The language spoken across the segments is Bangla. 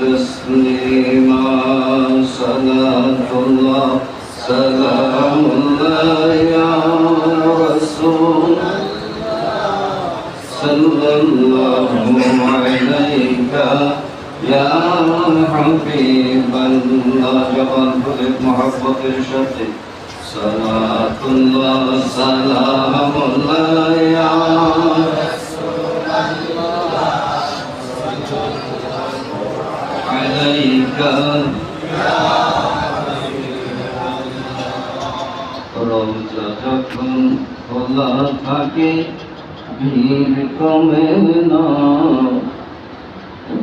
تسليما صلاة الله سلام الله يا رسول صلى الله عليك يا حبيب الله جبل محبة الشتي صلاة الله سلام الله يا رسول الله عليك يا রোজা যখন খোলা থাকে ভিড় কমে না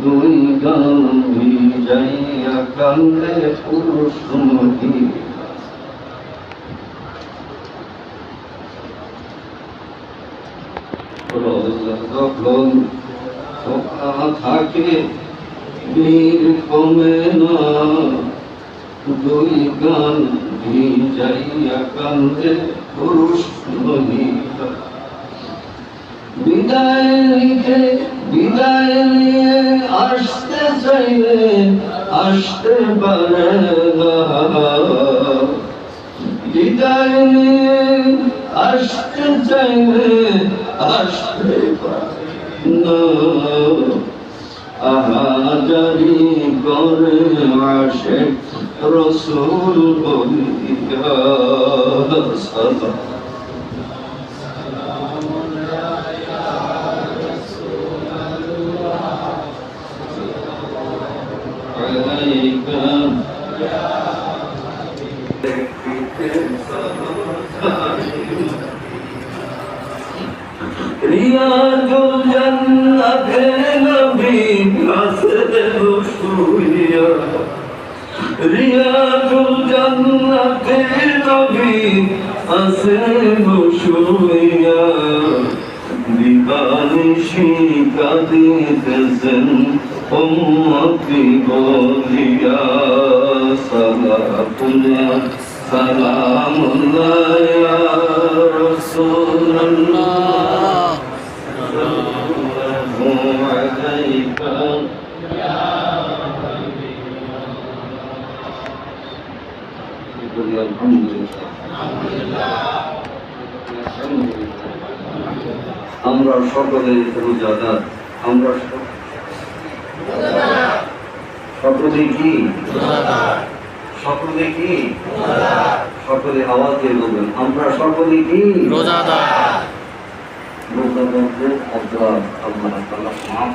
দুই গান ভিজাইয়া কান্দে পুরুষ মহিলা রোজা যখন খোলা থাকে ভিড় কমে না দুই গান ভিজাইয়া কান্দে পুরুষ মহিলা বিদায় নিয়ে আসতে চাইলে আসতে পারে না বিদায় নিয়ে আসতে চাইলে আসতে পারে না আহাজারি করে আসে রসুল বলিয়া সালাম عليك رياض الجنة نبي حسن شوية رياض الجنة نبي حسن شوية দিবানিশি কাঁদিতেছেন উম্মতি বলিয়া সালাতুল্লাহ সালামুল্লাহ ইয়া রাসূলুল্লাহ সাল্লাল্লাহু আলাইকা ইয়া হাবিবাল্লাহ আলহামদুলিল্লাহ আমরা সকলে রোজাদার আমরা সকলে কি সকলে আওয়াজ দিয়ে বলবেন আমরা সকলে কি রোজাদার রোজাদারদের অপরাধ আল্লাহ তাআলা মাফ